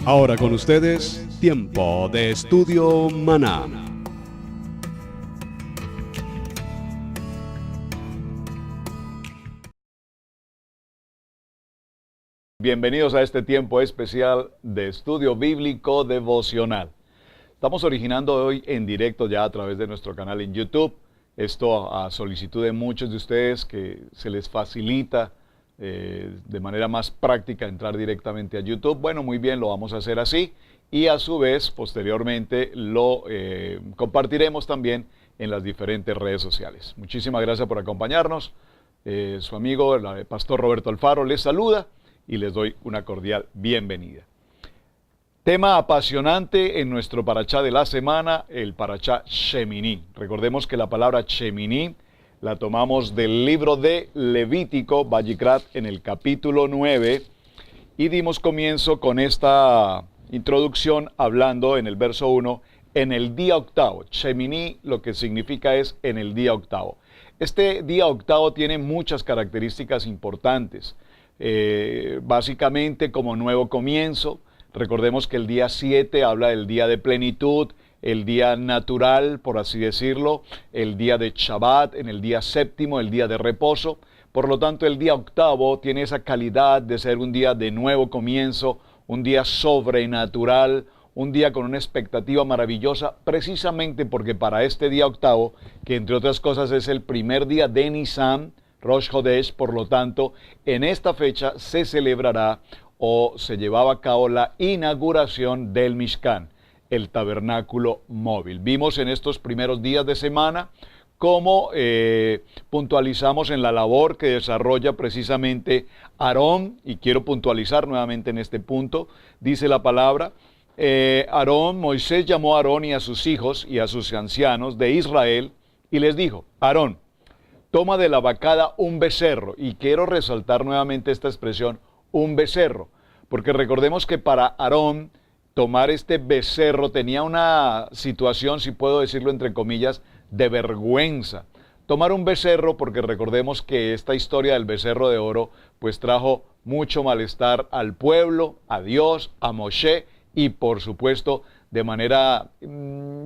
Ahora con ustedes, Tiempo de Estudio Maná. Bienvenidos a este tiempo especial de estudio bíblico devocional. Estamos originando hoy en directo ya a través de nuestro canal en YouTube. Esto a solicitud de muchos de ustedes que se les facilita de manera más práctica entrar directamente a YouTube. Bueno, muy bien, lo vamos a hacer así. Y a su vez, posteriormente, lo compartiremos también en las diferentes redes sociales. Muchísimas gracias por acompañarnos. Su amigo, el pastor Roberto Alfaro, les saluda y les doy una cordial bienvenida. Tema apasionante en nuestro parashá de la semana, el parashá Shemini. Recordemos que la palabra Shemini la tomamos del libro de Levítico, Vayikrat, en el capítulo 9, y dimos comienzo con esta introducción hablando en el verso 1, en el día octavo. Shemini lo que significa es en el día octavo. Este día octavo tiene muchas características importantes. Básicamente como nuevo comienzo. Recordemos que el día 7 habla del día de plenitud, el día natural, por así decirlo, el día de Shabbat, en el día séptimo, el día de reposo. Por lo tanto, el día octavo tiene esa calidad de ser un día de nuevo comienzo, un día sobrenatural, un día con una expectativa maravillosa, precisamente porque para este día octavo, que entre otras cosas es el primer día de Nisan, Rosh Hodesh, por lo tanto, en esta fecha se celebrará o se llevaba a cabo la inauguración del Mishkan, el tabernáculo móvil. Vimos en estos primeros días de semana cómo puntualizamos en la labor que desarrolla precisamente Aarón, y quiero puntualizar nuevamente en este punto, dice la palabra, Moisés llamó a Aarón y a sus hijos y a sus ancianos de Israel y les dijo, Aarón, toma de la vacada un becerro, y quiero resaltar nuevamente esta expresión, un becerro, porque recordemos que para Aarón tomar este becerro tenía una situación, si puedo decirlo entre comillas, de vergüenza. Tomar un becerro, porque recordemos que esta historia del becerro de oro, pues trajo mucho malestar al pueblo, a Dios, a Moshe, y por supuesto, de manera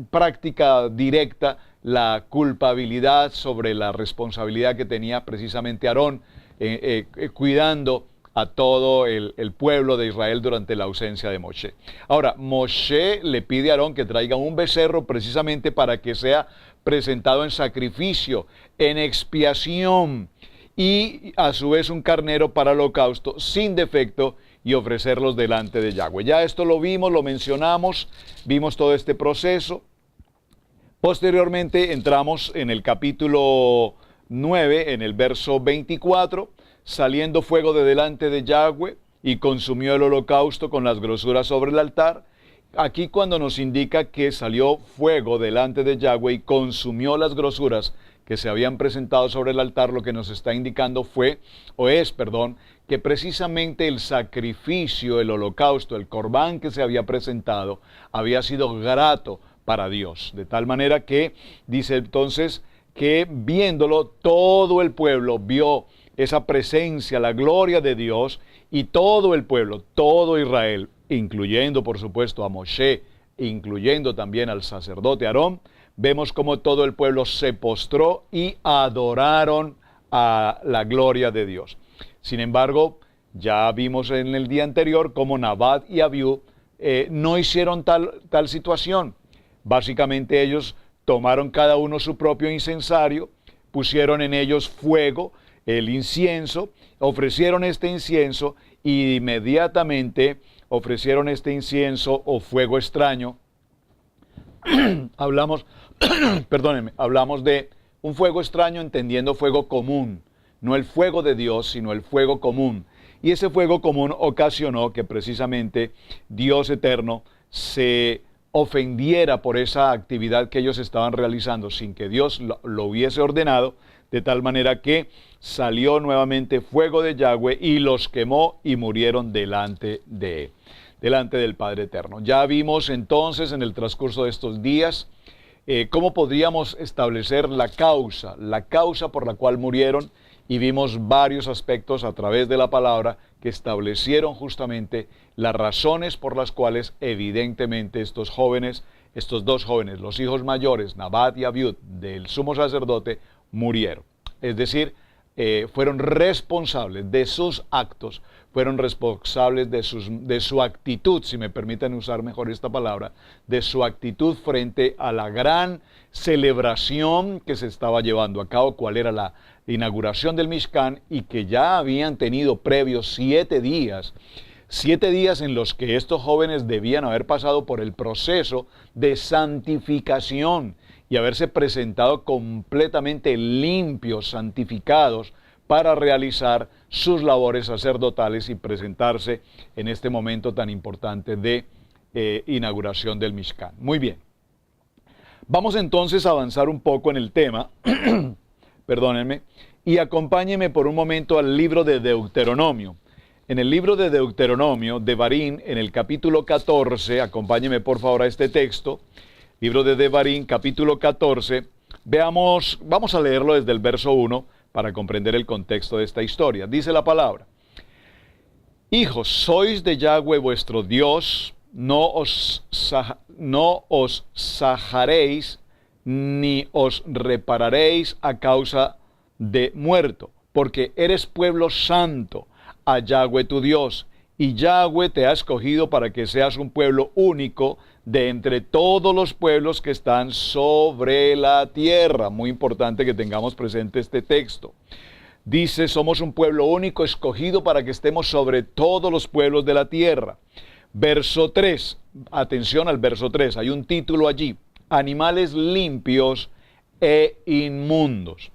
práctica, directa, la culpabilidad sobre la responsabilidad que tenía precisamente Aarón, cuidando a todo el pueblo de Israel durante la ausencia de Moshe. Ahora, Moshe le pide a Aarón que traiga un becerro precisamente para que sea presentado en sacrificio, en expiación, y a su vez un carnero para holocausto sin defecto y ofrecerlos delante de Yahweh. Ya esto lo vimos, lo mencionamos, vimos todo este proceso. Posteriormente entramos en el capítulo 9, en el verso 24, saliendo fuego de delante de Yahweh y consumió el holocausto con las grosuras sobre el altar. Aquí cuando nos indica que salió fuego delante de Yahweh y consumió las grosuras que se habían presentado sobre el altar, lo que nos está indicando es, que precisamente el sacrificio, el holocausto, el corbán que se había presentado, había sido grato para Dios. De tal manera que, dice entonces, que viéndolo, todo el pueblo vio esa presencia, la gloria de Dios, y todo el pueblo, todo Israel, incluyendo por supuesto a Moshe, incluyendo también al sacerdote Aarón, vemos como todo el pueblo se postró y adoraron a la gloria de Dios. Sin embargo, ya vimos en el día anterior cómo Nabat y Abiú no hicieron tal situación. Básicamente ellos tomaron cada uno su propio incensario, pusieron en ellos fuego, el incienso, ofrecieron este incienso y inmediatamente ofrecieron este incienso o fuego extraño. hablamos de un fuego extraño entendiendo fuego común, no el fuego de Dios, sino el fuego común. Y ese fuego común ocasionó que precisamente Dios eterno se ofendiera por esa actividad que ellos estaban realizando sin que Dios lo hubiese ordenado, de tal manera que salió nuevamente fuego de Yahweh y los quemó y murieron delante del Padre Eterno. Ya vimos entonces en el transcurso de estos días cómo podríamos establecer la causa por la cual murieron, y vimos varios aspectos a través de la palabra que establecieron justamente las razones por las cuales evidentemente estos dos jóvenes, los hijos mayores, Nabat y Abiud, del sumo sacerdote, murieron. Es decir, fueron responsables de sus actos, fueron responsables de su actitud, si me permiten usar mejor esta palabra, de su actitud frente a la gran celebración que se estaba llevando a cabo, cuál era la inauguración del Mishkan, y que ya habían tenido previos 7 días en los que estos jóvenes debían haber pasado por el proceso de santificación y haberse presentado completamente limpios, santificados, para realizar sus labores sacerdotales y presentarse en este momento tan importante de inauguración del Mishkan. Muy bien. Vamos entonces a avanzar un poco en el tema, perdónenme, y acompáñenme por un momento al libro de Deuteronomio. En el libro de Deuteronomio, Devarim, en el capítulo 14, acompáñenme por favor a este texto, libro de Devarim, capítulo 14, vamos a leerlo desde el verso 1 para comprender el contexto de esta historia. Dice la palabra: hijos, sois de Yahweh vuestro Dios, no os sajaréis ni os repararéis a causa de muerto, porque eres pueblo santo a Yahweh tu Dios, y Yahweh te ha escogido para que seas un pueblo único de entre todos los pueblos que están sobre la tierra. Muy importante que tengamos presente este texto. Dice, somos un pueblo único escogido para que estemos sobre todos los pueblos de la tierra. Verso 3, atención al verso 3, hay un título allí: animales limpios e inmundos.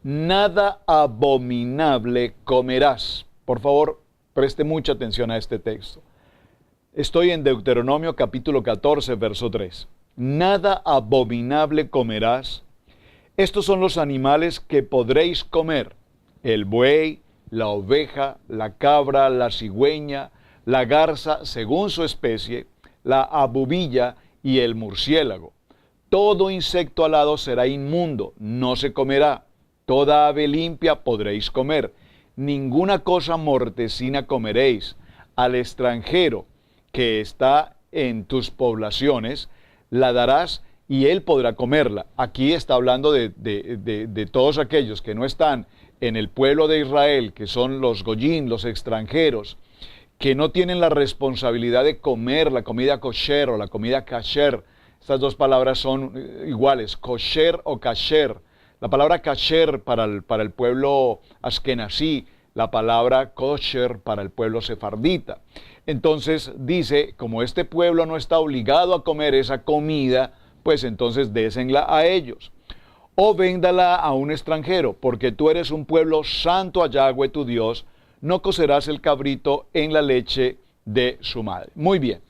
Nada abominable comerás. Por favor, preste mucha atención a este texto. Estoy en Deuteronomio capítulo 14, verso 3. Nada abominable comerás. Estos son los animales que podréis comer: el buey, la oveja, la cabra, la cigüeña, la garza según su especie, la abubilla y el murciélago. Todo insecto alado será inmundo, no se comerá. Toda ave limpia podréis comer. Ninguna cosa mortecina comeréis. Al extranjero que está en tus poblaciones la darás y él podrá comerla. Aquí está hablando de todos aquellos que no están en el pueblo de Israel, que son los goyim, los extranjeros, que no tienen la responsabilidad de comer la comida kosher o la comida kasher. Estas dos palabras son iguales, kosher o kasher. La palabra kasher para el pueblo askenazí, la palabra kosher para el pueblo sefardita. Entonces dice, como este pueblo no está obligado a comer esa comida, pues entonces désenla a ellos. O véndala a un extranjero, porque tú eres un pueblo santo a Yahweh tu Dios, no cocerás el cabrito en la leche de su madre. Muy bien.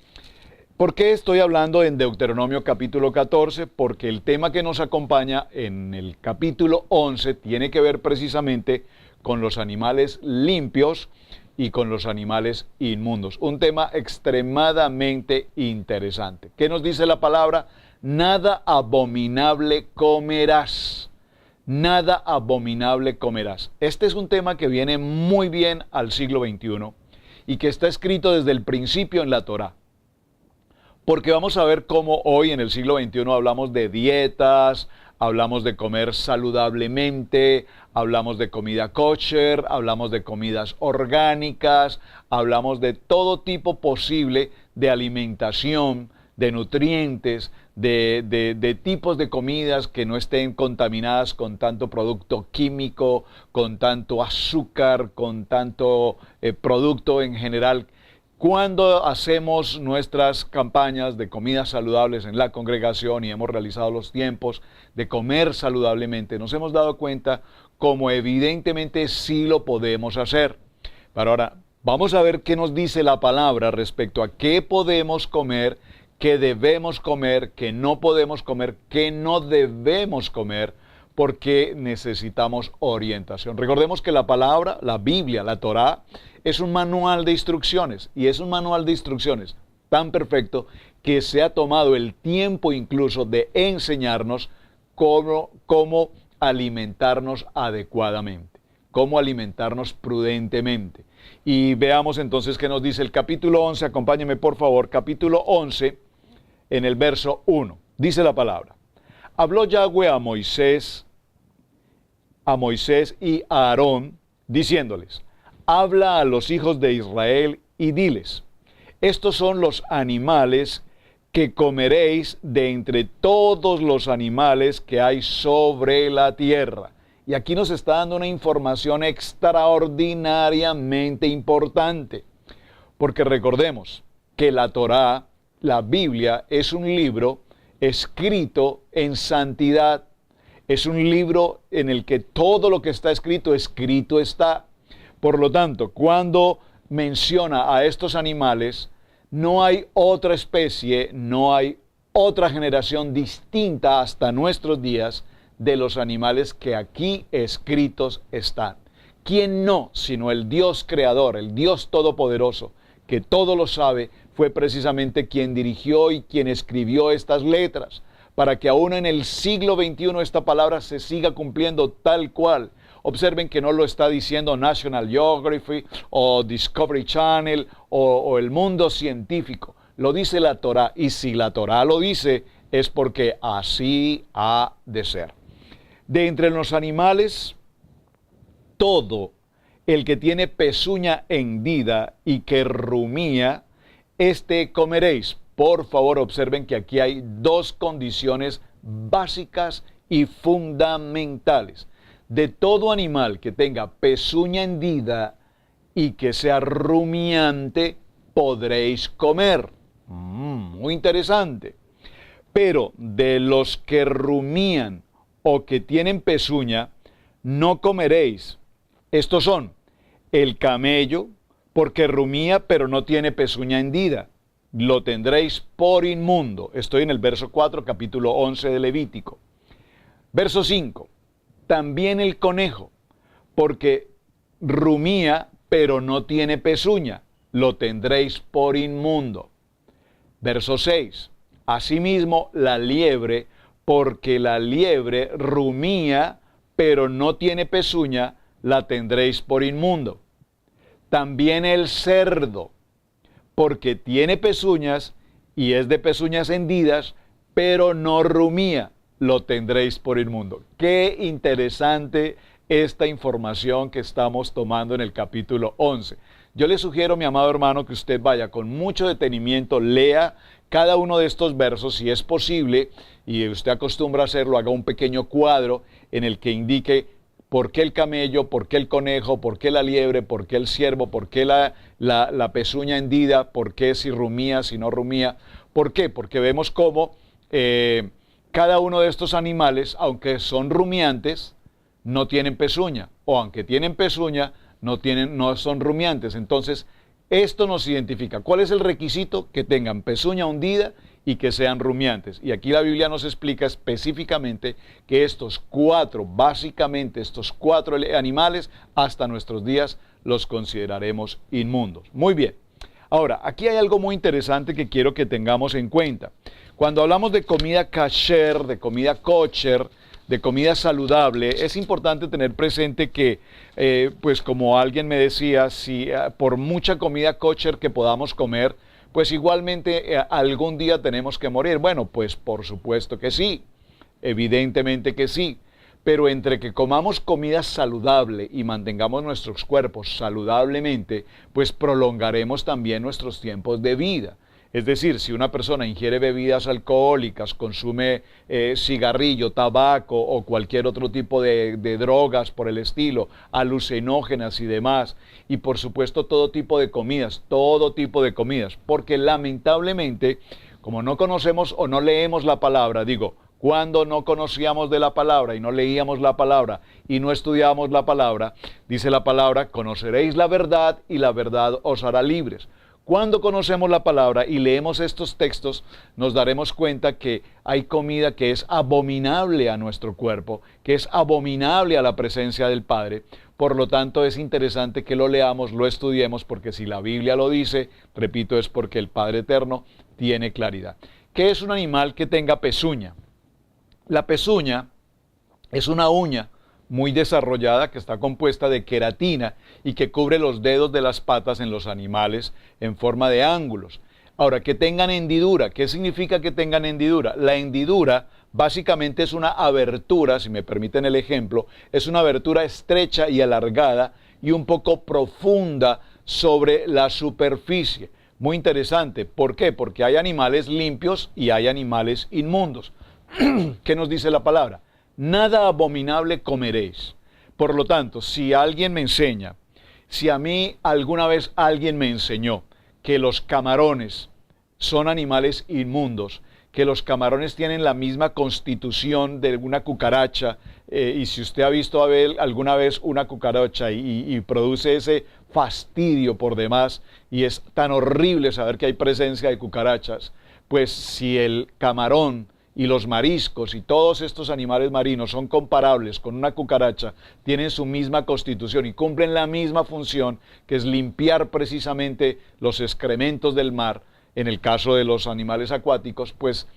¿Por qué estoy hablando en Deuteronomio capítulo 14? Porque el tema que nos acompaña en el capítulo 11 tiene que ver precisamente con los animales limpios y con los animales inmundos. Un tema extremadamente interesante. ¿Qué nos dice la palabra? Nada abominable comerás. Nada abominable comerás. Este es un tema que viene muy bien al siglo XXI y que está escrito desde el principio en la Torá. Porque vamos a ver cómo hoy en el siglo XXI hablamos de dietas, hablamos de comer saludablemente, hablamos de comida kosher, hablamos de comidas orgánicas, hablamos de todo tipo posible de alimentación, de nutrientes, de tipos de comidas que no estén contaminadas con tanto producto químico, con tanto azúcar, con tanto producto en general. Cuando hacemos nuestras campañas de comidas saludables en la congregación y hemos realizado los tiempos de comer saludablemente, nos hemos dado cuenta como evidentemente sí lo podemos hacer. Pero ahora vamos a ver qué nos dice la palabra respecto a qué podemos comer, qué debemos comer, qué no podemos comer, qué no debemos comer, porque necesitamos orientación. Recordemos que la palabra, la Biblia, la Torá, es un manual de instrucciones, y es un manual de instrucciones tan perfecto que se ha tomado el tiempo incluso de enseñarnos cómo alimentarnos adecuadamente, cómo alimentarnos prudentemente. Y veamos entonces qué nos dice el capítulo 11, acompáñenme por favor, capítulo 11, en el verso 1. Dice la palabra: habló Yahweh a Moisés y a Aarón, diciéndoles: habla a los hijos de Israel y diles: estos son los animales que comeréis de entre todos los animales que hay sobre la tierra. Y aquí nos está dando una información extraordinariamente importante, porque recordemos que la Torá, la Biblia, es un libro escrito en santidad. Es un libro en el que todo lo que está escrito está. Por lo tanto, cuando menciona a estos animales, no hay otra especie, no hay otra generación distinta hasta nuestros días de los animales que aquí escritos están. ¿Quién no, sino el Dios creador, el Dios todopoderoso, que todo lo sabe, fue precisamente quien dirigió y quien escribió estas letras, para que aún en el siglo XXI esta palabra se siga cumpliendo tal cual? Observen que no lo está diciendo National Geographic o Discovery Channel o el mundo científico. Lo dice la Torá, y si la Torá lo dice es porque así ha de ser. De entre los animales, todo el que tiene pezuña hendida y que rumía, este comeréis. Por favor, observen que aquí hay dos condiciones básicas y fundamentales. De todo animal que tenga pezuña hendida y que sea rumiante, podréis comer. Muy interesante. Pero de los que rumían o que tienen pezuña, no comeréis. Estos son el camello, porque rumía pero no tiene pezuña hendida. Lo tendréis por inmundo. Estoy en el verso 4, capítulo 11 de Levítico. Verso 5. También el conejo, porque rumía, pero no tiene pezuña, lo tendréis por inmundo. Verso 6. Asimismo, la liebre, porque la liebre rumía, pero no tiene pezuña, la tendréis por inmundo. También el cerdo, porque tiene pezuñas y es de pezuñas hendidas, pero no rumía, lo tendréis por inmundo. Qué interesante esta información que estamos tomando en el capítulo 11. Yo le sugiero, mi amado hermano, que usted vaya con mucho detenimiento, lea cada uno de estos versos, si es posible, y usted acostumbra a hacerlo, haga un pequeño cuadro en el que indique por qué el camello, por qué el conejo, por qué la liebre, por qué el ciervo, por qué la pezuña hendida, por qué si rumía, si no rumía. ¿Por qué? Porque vemos cómo cada uno de estos animales, aunque son rumiantes, no tienen pezuña, o aunque tienen pezuña, no son rumiantes. Entonces, esto nos identifica. ¿Cuál es el requisito? Que tengan pezuña hundida y que sean rumiantes. Y aquí la Biblia nos explica específicamente que estos cuatro animales, hasta nuestros días los consideraremos inmundos. Muy bien. Ahora, aquí hay algo muy interesante que quiero que tengamos en cuenta. Cuando hablamos de comida kasher, de comida kosher, de comida saludable, es importante tener presente que, pues como alguien me decía, si por mucha comida kosher que podamos comer, pues igualmente algún día tenemos que morir. Bueno, pues por supuesto que sí, evidentemente que sí. Pero entre que comamos comida saludable y mantengamos nuestros cuerpos saludablemente, pues prolongaremos también nuestros tiempos de vida. Es decir, si una persona ingiere bebidas alcohólicas, consume cigarrillo, tabaco o cualquier otro tipo de drogas por el estilo, alucinógenas y demás, y por supuesto todo tipo de comidas, porque lamentablemente, como no conocemos o no leemos la palabra, cuando no conocíamos de la palabra y no leíamos la palabra y no estudiábamos la palabra, dice la palabra, conoceréis la verdad y la verdad os hará libres. Cuando conocemos la palabra y leemos estos textos, nos daremos cuenta que hay comida que es abominable a nuestro cuerpo, que es abominable a la presencia del Padre. Por lo tanto, es interesante que lo leamos, lo estudiemos, porque si la Biblia lo dice, repito, es porque el Padre Eterno tiene claridad. ¿Qué es un animal que tenga pezuña? La pezuña es una uña muy desarrollada que está compuesta de queratina y que cubre los dedos de las patas en los animales en forma de ángulos. Ahora, que tengan hendidura. ¿Qué significa que tengan hendidura? La hendidura básicamente es una abertura, si me permiten el ejemplo, es una abertura estrecha y alargada y un poco profunda sobre la superficie. Muy interesante. ¿Por qué? Porque hay animales limpios y hay animales inmundos. ¿Qué nos dice la palabra? Nada abominable comeréis. Por lo tanto, si alguien me enseña, si a mí alguna vez alguien me enseñó que los camarones son animales inmundos, que los camarones tienen la misma constitución de una cucaracha, y si usted ha visto alguna vez una cucaracha y produce ese fastidio por demás, y es tan horrible saber que hay presencia de cucarachas, pues si el camarón y los mariscos y todos estos animales marinos son comparables con una cucaracha, tienen su misma constitución y cumplen la misma función, que es limpiar precisamente los excrementos del mar, en el caso de los animales acuáticos, pues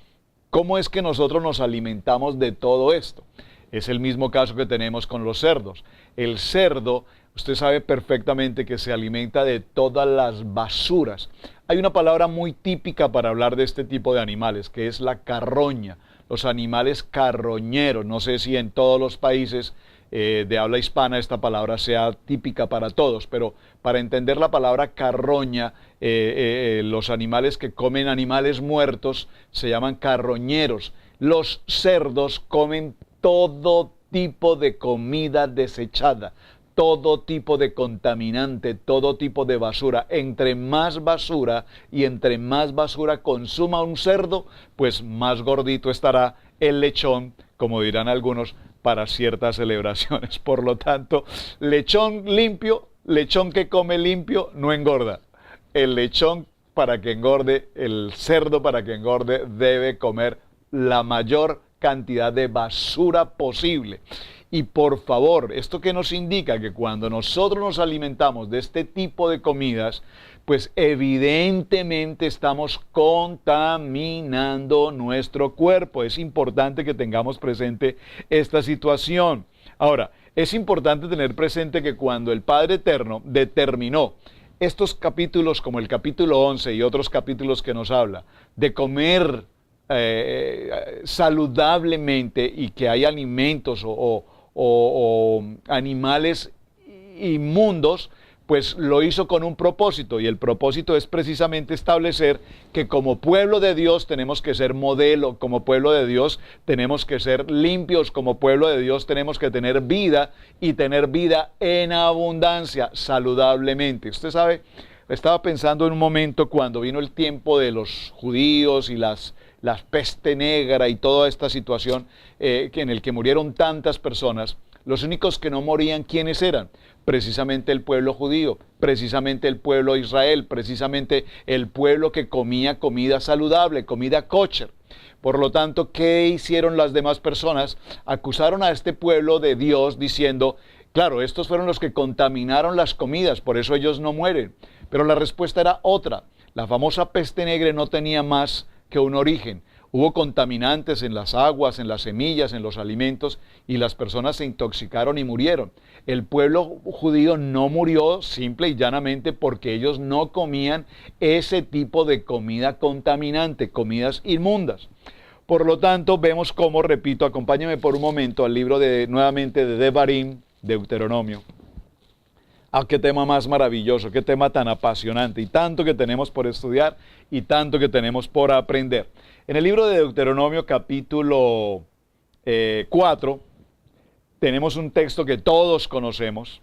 ¿cómo es que nosotros nos alimentamos de todo esto? Es el mismo caso que tenemos con los cerdos. El cerdo, usted sabe perfectamente que se alimenta de todas las basuras. Hay una palabra muy típica para hablar de este tipo de animales, que es la carroña. Los animales carroñeros. No sé si en todos los países de habla hispana esta palabra sea típica para todos, pero para entender la palabra carroña, los animales que comen animales muertos se llaman carroñeros. Los cerdos comen todo tipo de comida desechada, todo tipo de contaminante, todo tipo de basura. Entre más basura y entre más basura consuma un cerdo, pues más gordito estará el lechón, como dirán algunos, para ciertas celebraciones. Por lo tanto, lechón limpio, lechón que come limpio, no engorda. El lechón, para que engorde, el cerdo para que engorde, debe comer la mayor cantidad de basura posible. Y por favor, ¿esto qué nos indica? Que cuando nosotros nos alimentamos de este tipo de comidas, pues evidentemente estamos contaminando nuestro cuerpo. Es importante que tengamos presente esta situación. Ahora, es importante tener presente que cuando el Padre Eterno determinó estos capítulos, como el capítulo 11 y otros capítulos que nos habla, de comer saludablemente y que hay alimentos o animales inmundos, pues lo hizo con un propósito, y el propósito es precisamente establecer que como pueblo de Dios tenemos que ser modelo, como pueblo de Dios tenemos que ser limpios, como pueblo de Dios tenemos que tener vida y tener vida en abundancia, saludablemente. Usted sabe, estaba pensando en un momento cuando vino el tiempo de los judíos y la peste negra y toda esta situación en el que murieron tantas personas. Los únicos que no morían, ¿quiénes eran? Precisamente el pueblo judío, precisamente el pueblo de Israel, precisamente el pueblo que comía comida saludable, comida kosher. Por lo tanto, ¿qué hicieron las demás personas? Acusaron a este pueblo de Dios diciendo, claro, estos fueron los que contaminaron las comidas, por eso ellos no mueren. Pero la respuesta era otra. La famosa peste negra no tenía más que un origen. Hubo contaminantes en las aguas, en las semillas, en los alimentos, y las personas se intoxicaron y murieron. El pueblo judío no murió simple y llanamente porque ellos no comían ese tipo de comida contaminante, comidas inmundas. Por lo tanto, vemos cómo, repito, acompáñenme por un momento al libro nuevamente de Devarim, Deuteronomio. Ah, qué tema más maravilloso, qué tema tan apasionante, y tanto que tenemos por estudiar y tanto que tenemos por aprender. En el libro de Deuteronomio capítulo 4 tenemos un texto que todos conocemos,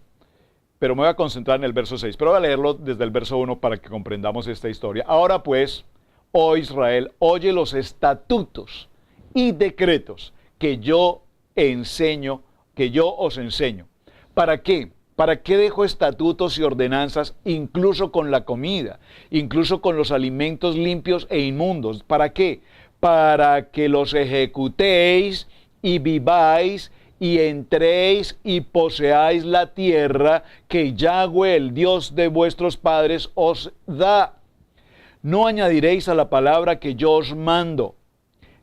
pero me voy a concentrar en el verso 6, pero voy a leerlo desde el verso 1 para que comprendamos esta historia. Ahora pues, oh Israel, oye los estatutos y decretos que yo os enseño. ¿Para qué? ¿Para qué dejo estatutos y ordenanzas incluso con la comida, incluso con los alimentos limpios e inmundos? ¿Para qué? Para que los ejecutéis y viváis y entréis y poseáis la tierra que Yahweh, el Dios de vuestros padres, os da. No añadiréis a la palabra que yo os mando,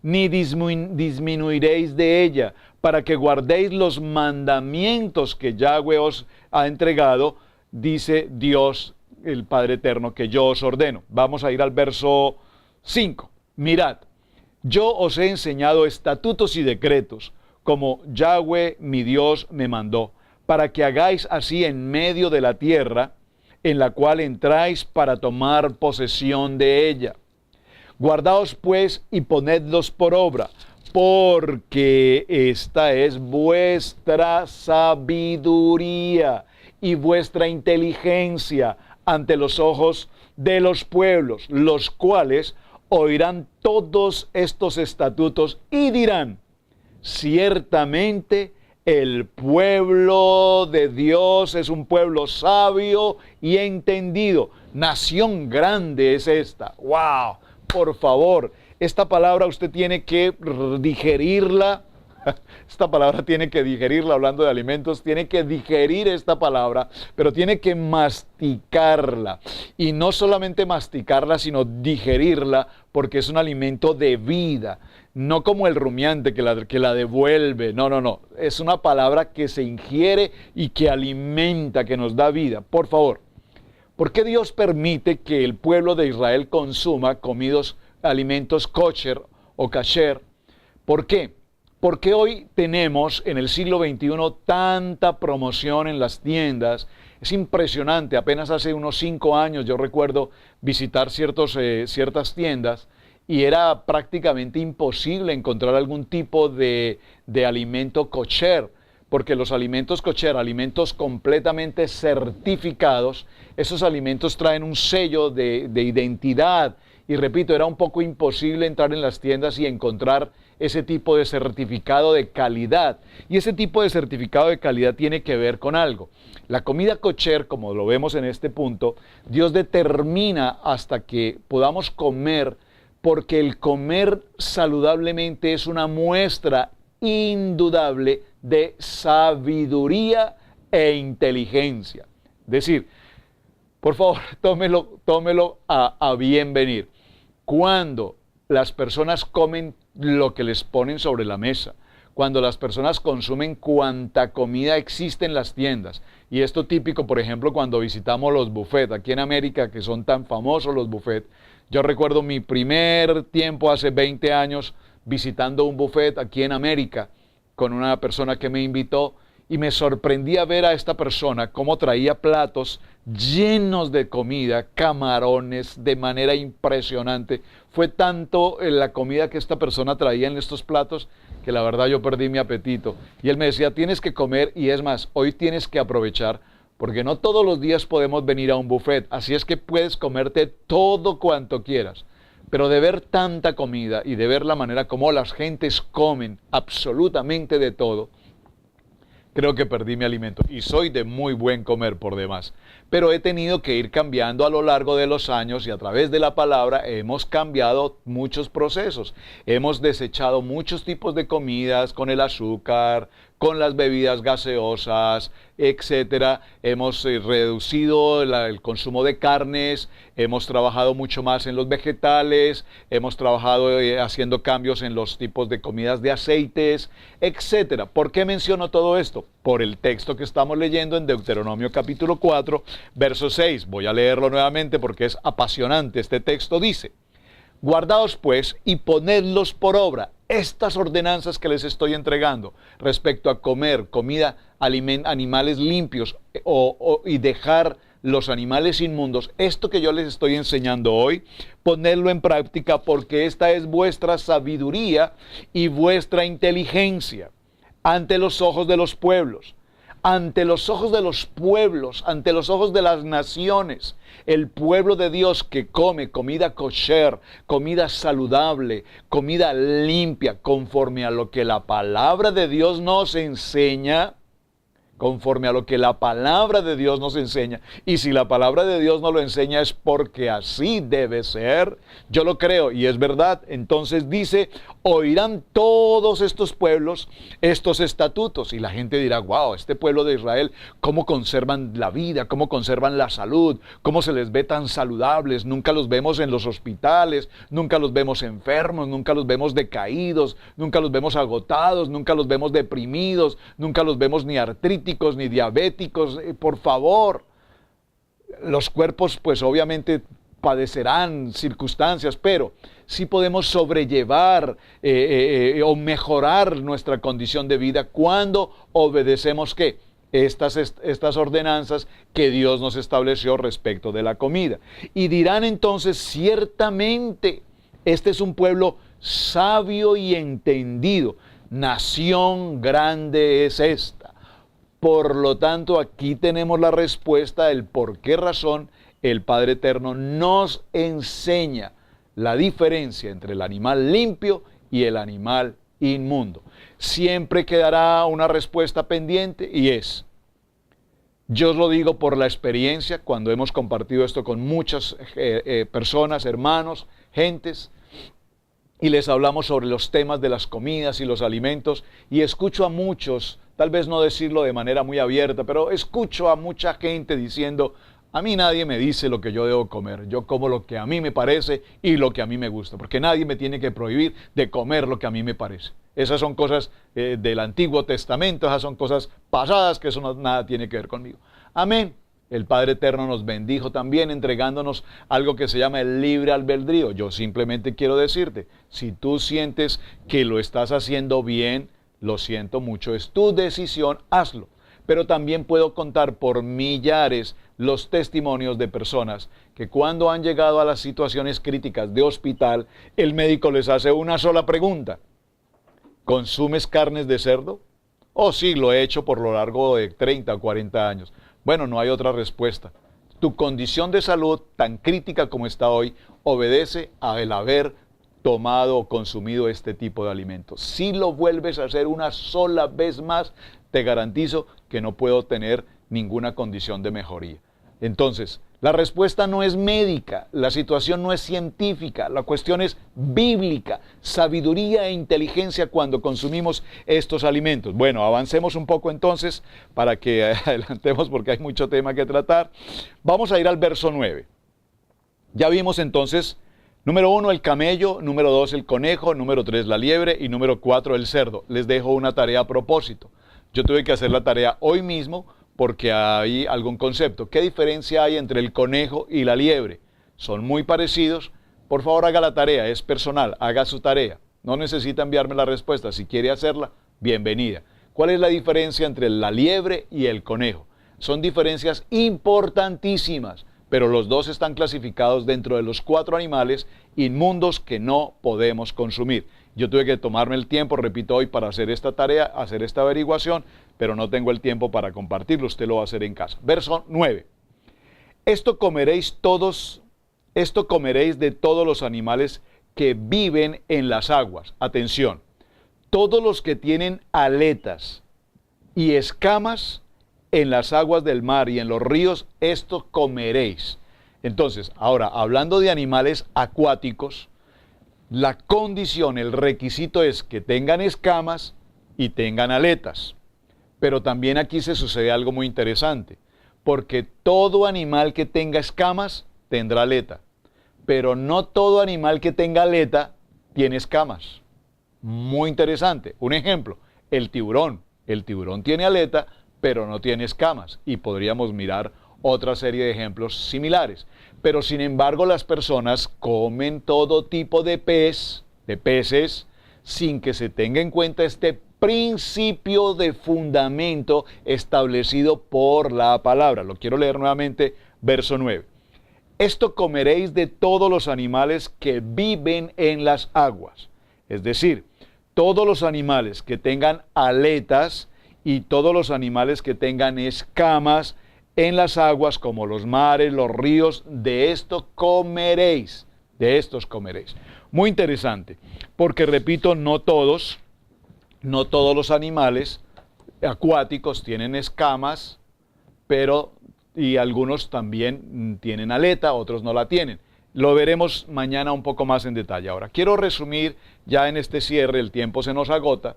ni disminuiréis de ella, para que guardéis los mandamientos que Yahweh os ha entregado, dice Dios, el Padre Eterno, que yo os ordeno. Vamos a ir al verso 5. Mirad, yo os he enseñado estatutos y decretos, como Yahweh mi Dios me mandó, para que hagáis así en medio de la tierra, en la cual entráis para tomar posesión de ella. Guardaos pues y ponedlos por obra, porque esta es vuestra sabiduría y vuestra inteligencia ante los ojos de los pueblos, los cuales oirán todos estos estatutos y dirán: ciertamente el pueblo de Dios es un pueblo sabio y entendido. Nación grande es esta. ¡Wow! Por favor, esta palabra usted tiene que digerirla. Esta palabra tiene que digerirla, hablando de alimentos, tiene que digerir esta palabra, pero tiene que masticarla. Y no solamente masticarla, sino digerirla, porque es un alimento de vida. No como el rumiante que la devuelve. No. Es una palabra que se ingiere y que alimenta, que nos da vida. Por favor, ¿por qué Dios permite que el pueblo de Israel consuma alimentos kosher o kasher? ¿Por qué? Porque hoy tenemos en el siglo XXI tanta promoción en las tiendas. Es impresionante. Apenas hace unos 5 años yo recuerdo visitar ciertas tiendas y era prácticamente imposible encontrar algún tipo de alimento kosher, porque los alimentos kosher, alimentos completamente certificados, esos alimentos traen un sello de identidad. Y repito, era un poco imposible entrar en las tiendas y encontrar ese tipo de certificado de calidad. Y ese tipo de certificado de calidad tiene que ver con algo. La comida kosher, como lo vemos en este punto, Dios determina hasta que podamos comer, porque el comer saludablemente es una muestra indudable de sabiduría e inteligencia. Es decir, por favor, tómelo a bien venir. Cuando las personas comen lo que les ponen sobre la mesa, cuando las personas consumen cuanta comida existe en las tiendas, y esto típico, por ejemplo, cuando visitamos los buffets, aquí en América, que son tan famosos los buffets. Yo recuerdo mi primer tiempo, hace 20 años, visitando un buffet aquí en América, con una persona que me invitó, y me sorprendía ver a esta persona cómo traía platos llenos de comida, camarones, de manera impresionante. Fue tanto la comida que esta persona traía en estos platos que la verdad yo perdí mi apetito. Y él me decía, tienes que comer, y es más, hoy tienes que aprovechar, porque no todos los días podemos venir a un buffet, así es que puedes comerte todo cuanto quieras. Pero de ver tanta comida y de ver la manera como las gentes comen absolutamente de todo, creo que perdí mi alimento, y soy de muy buen comer por demás. Pero he tenido que ir cambiando a lo largo de los años, y a través de la palabra hemos cambiado muchos procesos. Hemos desechado muchos tipos de comidas con el azúcar, con las bebidas gaseosas, etcétera. Hemos reducido el consumo de carnes, hemos trabajado mucho más en los vegetales, hemos trabajado haciendo cambios en los tipos de comidas de aceites, etcétera. ¿Por qué menciono todo esto? Por el texto que estamos leyendo en Deuteronomio capítulo 4, verso 6. Voy a leerlo nuevamente porque es apasionante. Este texto dice: guardaos pues y ponedlos por obra estas ordenanzas que les estoy entregando respecto a comer animales limpios y dejar los animales inmundos. Esto que yo les estoy enseñando hoy, ponedlo en práctica, porque esta es vuestra sabiduría y vuestra inteligencia ante los ojos de los pueblos. Ante los ojos de los pueblos, ante los ojos de las naciones, el pueblo de Dios que come comida kosher, comida saludable, comida limpia, conforme a lo que la palabra de Dios nos enseña, conforme a lo que la palabra de Dios nos enseña. Y si la palabra de Dios nos lo enseña es porque así debe ser. Yo lo creo y es verdad. Entonces dice, oirán todos estos pueblos estos estatutos. Y la gente dirá, wow, este pueblo de Israel, ¿cómo conservan la vida? ¿Cómo conservan la salud? ¿Cómo se les ve tan saludables? Nunca los vemos en los hospitales, nunca los vemos enfermos, nunca los vemos decaídos, nunca los vemos agotados, nunca los vemos deprimidos, nunca los vemos ni artríticos ni diabéticos. Por favor, los cuerpos pues obviamente padecerán circunstancias, pero sí podemos sobrellevar o mejorar nuestra condición de vida cuando obedecemos ¿qué? Estas ordenanzas que Dios nos estableció respecto de la comida. Y dirán entonces, ciertamente, este es un pueblo sabio y entendido, nación grande es esta. Por lo tanto, aquí tenemos la respuesta del por qué razón el Padre Eterno nos enseña la diferencia entre el animal limpio y el animal inmundo. Siempre quedará una respuesta pendiente y es, yo os lo digo por la experiencia, cuando hemos compartido esto con muchas personas, hermanos, gentes, y les hablamos sobre los temas de las comidas y los alimentos, y escucho a muchos, tal vez no decirlo de manera muy abierta, pero escucho a mucha gente diciendo, a mí nadie me dice lo que yo debo comer, yo como lo que a mí me parece y lo que a mí me gusta, porque nadie me tiene que prohibir de comer lo que a mí me parece. Esas son cosas del Antiguo Testamento, esas son cosas pasadas que eso nada tiene que ver conmigo. Amén. El Padre Eterno nos bendijo también entregándonos algo que se llama el libre albedrío. Yo simplemente quiero decirte, si tú sientes que lo estás haciendo bien, lo siento mucho, es tu decisión, hazlo. Pero también puedo contar por millares los testimonios de personas que cuando han llegado a las situaciones críticas de hospital, el médico les hace una sola pregunta. ¿Consumes carnes de cerdo? Oh, sí, lo he hecho por lo largo de 30 o 40 años. Bueno, no hay otra respuesta. Tu condición de salud, tan crítica como está hoy, obedece al haber tomado o consumido este tipo de alimentos. Si lo vuelves a hacer una sola vez más, te garantizo que no puedo tener ninguna condición de mejoría. Entonces, la respuesta no es médica, la situación no es científica, la cuestión es bíblica, sabiduría e inteligencia cuando consumimos estos alimentos. Bueno, avancemos un poco entonces para que adelantemos porque hay mucho tema que tratar. Vamos a ir al verso 9. Ya vimos entonces, número 1 el camello, número 2 el conejo, número 3 la liebre y número 4 el cerdo. Les dejo una tarea a propósito. Yo tuve que hacer la tarea hoy mismo porque hay algún concepto. ¿Qué diferencia hay entre el conejo y la liebre? Son muy parecidos. Por favor, haga la tarea, es personal, haga su tarea. No necesita enviarme la respuesta. Si quiere hacerla, bienvenida. ¿Cuál es la diferencia entre la liebre y el conejo? Son diferencias importantísimas, pero los dos están clasificados dentro de los 4 animales inmundos que no podemos consumir. Yo tuve que tomarme el tiempo, repito hoy, para hacer esta tarea, hacer esta averiguación, pero no tengo el tiempo para compartirlo, usted lo va a hacer en casa. Verso 9. Esto comeréis de todos los animales que viven en las aguas. Atención, todos los que tienen aletas y escamas en las aguas del mar y en los ríos, esto comeréis. Entonces, ahora, hablando de animales acuáticos, la condición, el requisito es que tengan escamas y tengan aletas. Pero también aquí se sucede algo muy interesante, porque todo animal que tenga escamas tendrá aleta, pero no todo animal que tenga aleta tiene escamas. Muy interesante. Un ejemplo, el tiburón. El tiburón tiene aleta, pero no tiene escamas, y podríamos mirar otra serie de ejemplos similares. Pero sin embargo, las personas comen todo tipo de peces, sin que se tenga en cuenta este principio de fundamento establecido por la palabra. Lo quiero leer nuevamente, verso 9. Esto comeréis de todos los animales que viven en las aguas. Es decir, todos los animales que tengan aletas y todos los animales que tengan escamas en las aguas, como los mares, los ríos, de esto comeréis. De estos comeréis. Muy interesante, porque repito, no todos los animales acuáticos tienen escamas, pero y algunos también tienen aleta, otros no la tienen. Lo veremos mañana un poco más en detalle. Ahora, quiero resumir ya en este cierre, el tiempo se nos agota,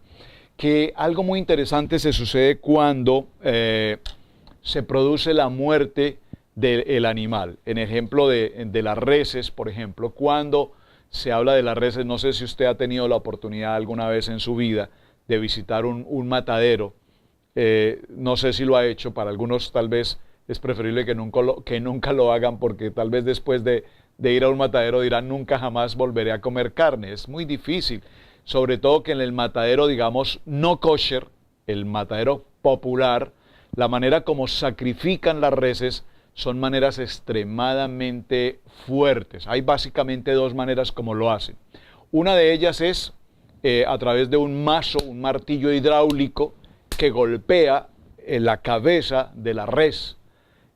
que algo muy interesante se sucede cuando se produce la muerte del animal. En ejemplo de las reses, por ejemplo, cuando se habla de las reses, no sé si usted ha tenido la oportunidad alguna vez en su vida de visitar un matadero. No sé si lo ha hecho, para algunos tal vez es preferible que nunca lo hagan, porque tal vez después de ir a un matadero dirán nunca jamás volveré a comer carne. Es muy difícil, sobre todo que en el matadero, digamos, no kosher, el matadero popular, la manera como sacrifican las reses son maneras extremadamente fuertes. Hay básicamente dos maneras como lo hacen. Una de ellas es a través de un mazo, un martillo hidráulico que golpea la cabeza de la res.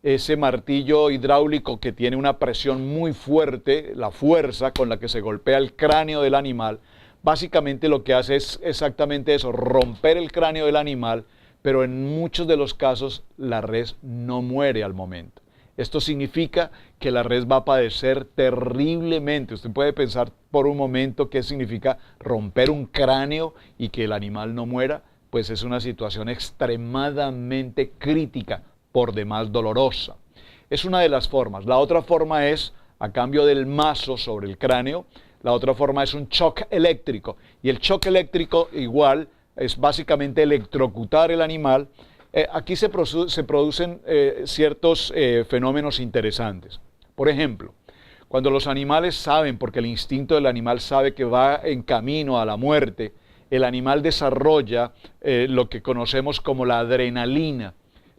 Ese martillo hidráulico que tiene una presión muy fuerte, la fuerza con la que se golpea el cráneo del animal, básicamente lo que hace es exactamente eso, romper el cráneo del animal, pero en muchos de los casos la res no muere al momento. Esto significa que la res va a padecer terriblemente. Usted puede pensar por un momento qué significa romper un cráneo y que el animal no muera, pues es una situación extremadamente crítica, por demás dolorosa. Es una de las formas. La otra forma es, a cambio del mazo sobre el cráneo, la otra forma es un shock eléctrico. Y el shock eléctrico igual es básicamente electrocutar el animal. Aquí se producen ciertos fenómenos interesantes. Por ejemplo, cuando los animales saben, porque el instinto del animal sabe que va en camino a la muerte, el animal desarrolla lo que conocemos como la adrenalina.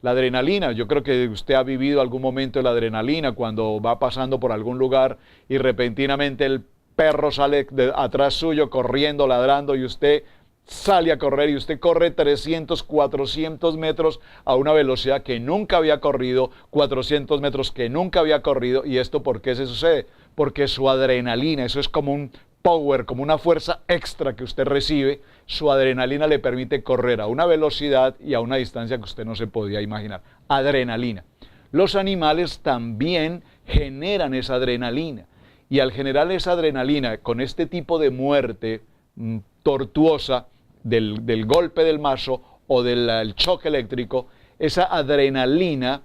La adrenalina, yo creo que usted ha vivido algún momento de la adrenalina cuando va pasando por algún lugar y repentinamente el perro sale atrás suyo corriendo, ladrando, y usted sale a correr y usted corre 300, 400 metros a una velocidad que nunca había corrido, 400 metros que nunca había corrido. ¿Y esto por qué se sucede? Porque su adrenalina, eso es como un power, como una fuerza extra que usted recibe, su adrenalina le permite correr a una velocidad y a una distancia que usted no se podía imaginar. Adrenalina. Los animales también generan esa adrenalina, y al generar esa adrenalina con este tipo de muerte tortuosa del golpe del mazo o del choque eléctrico, esa adrenalina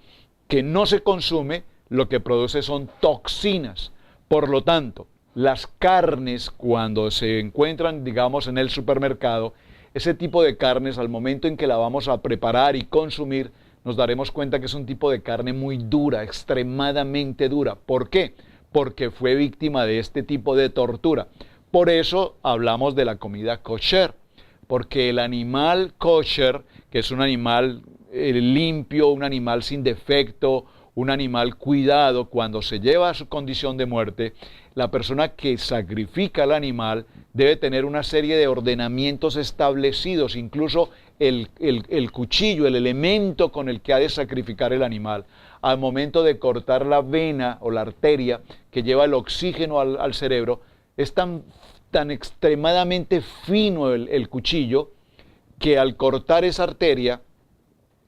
que no se consume, lo que produce son toxinas. Por lo tanto, las carnes, cuando se encuentran, digamos, en el supermercado, ese tipo de carnes, al momento en que la vamos a preparar y consumir, nos daremos cuenta que es un tipo de carne muy dura, extremadamente dura. ¿Por qué? Porque fue víctima de este tipo de tortura. Por eso hablamos de la comida kosher, porque el animal kosher, que es un animal limpio, un animal sin defecto, un animal cuidado, cuando se lleva a su condición de muerte, la persona que sacrifica al animal debe tener una serie de ordenamientos establecidos, incluso el cuchillo, el elemento con el que ha de sacrificar el animal. Al momento de cortar la vena o la arteria que lleva el oxígeno al cerebro, es tan extremadamente fino el cuchillo que al cortar esa arteria,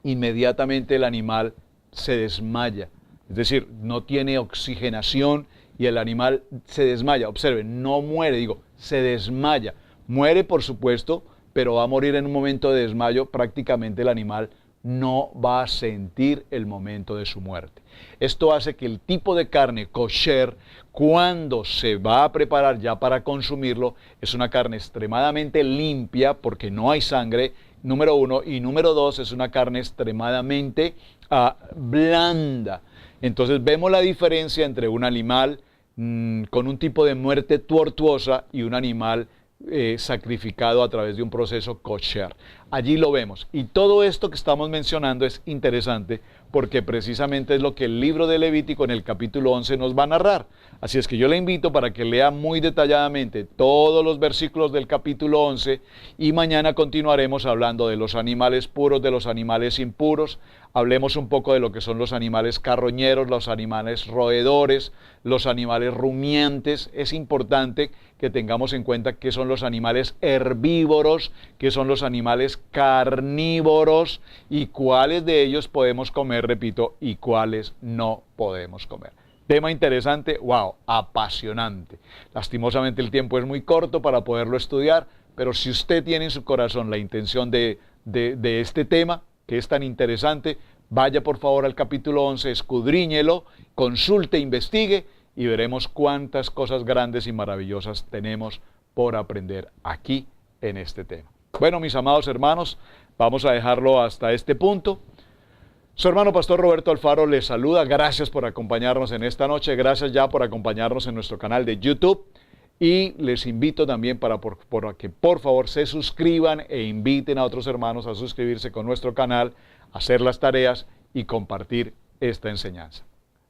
inmediatamente el animal se desmaya. Es decir, no tiene oxigenación y el animal se desmaya. Observen, no muere, se desmaya. Muere, por supuesto, pero va a morir en un momento de desmayo. Prácticamente el animal no va a sentir el momento de su muerte. Esto hace que el tipo de carne kosher, cuando se va a preparar ya para consumirlo, es una carne extremadamente limpia porque no hay sangre, número uno, y número dos, es una carne extremadamente blanda. Entonces vemos la diferencia entre un animal con un tipo de muerte tortuosa y un animal sacrificado a través de un proceso kosher. Allí lo vemos. Y todo esto que estamos mencionando es interesante porque precisamente es lo que el libro de Levítico en el capítulo 11 nos va a narrar. Así es que yo le invito para que lea muy detalladamente todos los versículos del capítulo 11 y mañana continuaremos hablando de los animales puros, de los animales impuros. hablemos un poco de lo que son los animales carroñeros, los animales roedores, los animales rumiantes. Es importante que tengamos en cuenta qué son los animales herbívoros, qué son los animales carnívoros y cuáles de ellos podemos comer, repito, y cuáles no podemos comer. Tema interesante, wow, apasionante. Lastimosamente el tiempo es muy corto para poderlo estudiar, pero si usted tiene en su corazón la intención de este tema, que es tan interesante, vaya por favor al capítulo 11, escudriñelo, consulte, investigue y veremos cuántas cosas grandes y maravillosas tenemos por aprender aquí en este tema. Bueno, mis amados hermanos, vamos a dejarlo hasta este punto. Su hermano Pastor Roberto Alfaro les saluda. Gracias por acompañarnos en esta noche. Gracias ya por acompañarnos en nuestro canal de YouTube. Y les invito también para que por favor se suscriban e inviten a otros hermanos a suscribirse con nuestro canal, hacer las tareas y compartir esta enseñanza.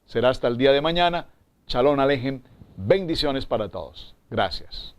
Será hasta el día de mañana. Shalom Alejem. Bendiciones para todos. Gracias.